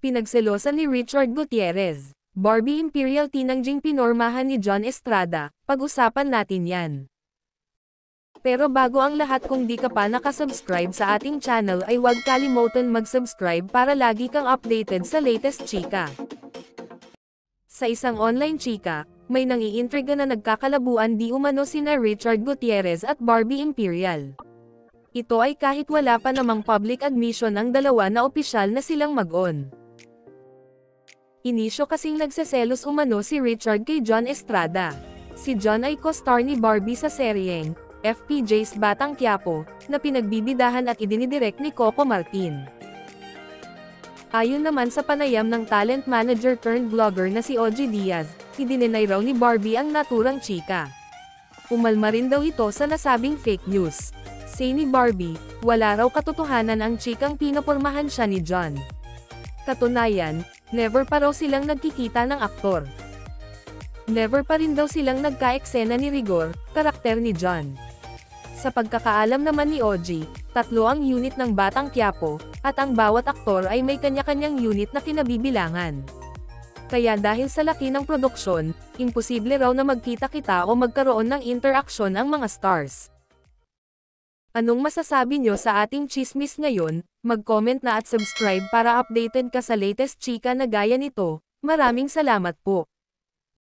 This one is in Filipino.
Pinagselosan ni Richard Gutierrez. Barbie Imperial tinangjing pinormahan ni John Estrada, pag-usapan natin yan. Pero bago ang lahat, kung di ka pa nakasubscribe sa ating channel ay huwag kalimutan mag-subscribe para lagi kang updated sa latest chika. Sa isang online chika, may nangiintriga na nagkakalabuan di umano sina Richard Gutierrez at Barbie Imperial. Ito ay kahit wala pa namang public admission ang dalawa na opisyal na silang mag-on. Inisyo kasing nagseselos umano si Richard kay John Estrada. Si John ay co-star ni Barbie sa seryeng FPJ's Batang Quiapo, na pinagbibidahan at idinidirect ni Coco Martin. Ayon naman sa panayam ng talent manager turned vlogger na si Oji Diaz, idininay raw ni Barbie ang naturang chika. Umalma rin daw ito sa nasabing fake news. Say ni Barbie, wala raw katotohanan ang chikang pinopormahan siya ni John. Katunayan, never pa raw silang nagkikita ng aktor. Never pa rin daw silang nagka-eksena ni Rigor, karakter ni John. Sa pagkakaalam naman ni Oji, 3 ang unit ng Batang Quiapo, at ang bawat aktor ay may kanya-kanyang unit na kinabibilangan. Kaya dahil sa laki ng produksyon, imposible raw na magkita-kita o magkaroon ng interaksyon ang mga stars. Anong masasabi nyo sa ating chismis ngayon? Mag-comment na at subscribe para updated ka sa latest chika na gaya nito. Maraming salamat po.